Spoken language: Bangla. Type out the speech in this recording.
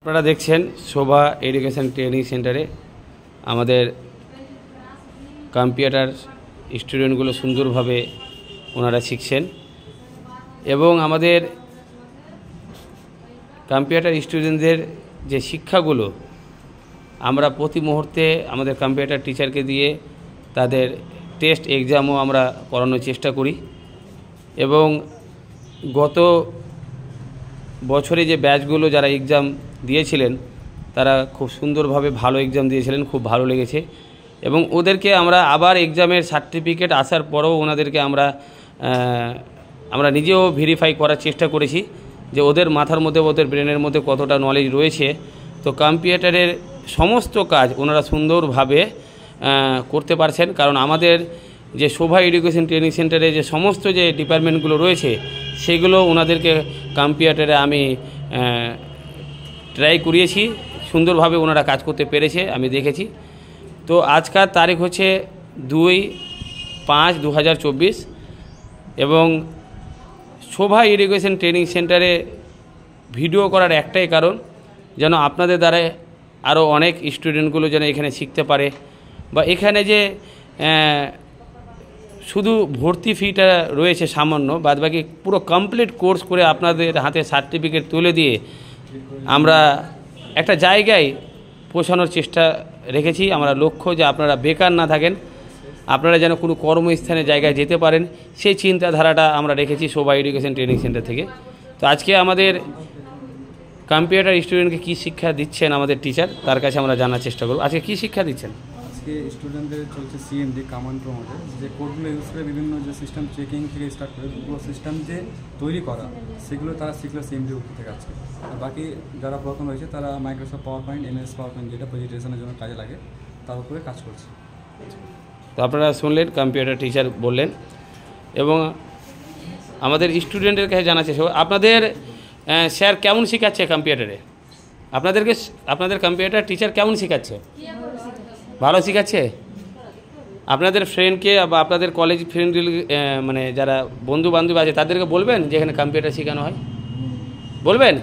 আপনারা দেখছেন শোভা এডুকেশন ট্রেনিং সেন্টারে আমাদের কম্পিউটার স্টুডেন্টগুলো সুন্দরভাবে ওনারা শিখছেন এবং আমাদের কম্পিউটার স্টুডেন্টদের যে শিক্ষাগুলো আমরা প্রতি মুহূর্তে আমাদের কম্পিউটার টিচারকে দিয়ে তাদের টেস্ট এক্সামও আমরা করানোর চেষ্টা করি এবং গত বছরে যে ব্যাচগুলো যারা এক্সাম দিয়েছিলেন তারা খুব সুন্দরভাবে ভালো এক্সাম দিয়েছিলেন, খুব ভালো লেগেছে এবং ওদেরকে আমরা আবার এক্সামের সার্টিফিকেট আসার পরেও ওনাদেরকে আমরা নিজেও ভেরিফাই করার চেষ্টা করেছি যে ওদের মাথার মধ্যে ওদের ব্রেনের মধ্যে কতটা নলেজ রয়েছে। তো কম্পিউটারের সমস্ত কাজ ওনারা সুন্দরভাবে করতে পারছেন, কারণ আমাদের যে শোভা এডুকেশন ট্রেনিং সেন্টারে যে সমস্ত যে ডিপার্টমেন্টগুলো রয়েছে সেগুলো ওনাদেরকে কম্পিউটারে আমি ট্রাই করিয়েছি, সুন্দরভাবে ওনারা কাজ করতে পেরেছে আমি দেখেছি। তো আজকার তারিখ হচ্ছে 2/5/2024 এবং শোভা এডুকেশন ট্রেনিং সেন্টারে ভিডিও করার একটাই কারণ যেন আপনাদের দ্বারা আরও অনেক স্টুডেন্টগুলো যেন এখানে শিখতে পারে বা এখানে যে শুধু ভর্তি ফিটা রয়েছে সামান্য, বাদবাকি পুরো কমপ্লিট কোর্স করে আপনাদের হাতে সার্টিফিকেট তুলে দিয়ে আমরা একটা জায়গায় পৌঁছানোর চেষ্টা রেখেছি। আমরা লক্ষ্য যে আপনারা বেকার না থাকেন, আপনারা যেন কোনো কর্মস্থানের জায়গায় যেতে পারেন, সেই চিন্তাধারাটা আমরা রেখেছি শোভা এডুকেশন ট্রেনিং সেন্টার থেকে। তো আজকে আমাদের কম্পিউটার স্টুডেন্টকে কী শিক্ষা দিচ্ছেন আমাদের টিচার, তার কাছে আমরা জানার চেষ্টা করব। আজকে কী শিক্ষা দিচ্ছেন? আজকে স্টুডেন্টদের চলছে সিএমডি কমান্ড প্রমোটে, যে কোডগুলো ইউজ করে বিভিন্ন যে সিস্টেম চেকিং থেকে স্টার্ট করে পুরো সিস্টেম যে তৈরি করা সেগুলো তারা শিখলো সিএমডি উপর থেকে আজকে। আর বাকি যারা প্রথম রয়েছে তারা Microsoft power point, MS power point যেটা প্রেজেন্টেশনের জন্য কাজে লাগে তার উপরে কাজ করছে। তো আপনারা শুনলেন কম্পিউটার টিচার বললেন এবং আমাদের স্টুডেন্টের কাছে জানাচ্ছে আপনাদের স্যার কেমন শেখাচ্ছে কম্পিউটারে, আপনাদের কম্পিউটার টিচার কেমন শেখাচ্ছে? ভালো শেখাচ্ছে? আপনাদের ফ্রেন্ডকে বা আপনাদের কলেজ ফ্রেন্ড মানে যারা বন্ধু বান্ধব আছে তাদেরকে বলবেন যে এখানে কম্পিউটার শেখানো হয়, বলবেন?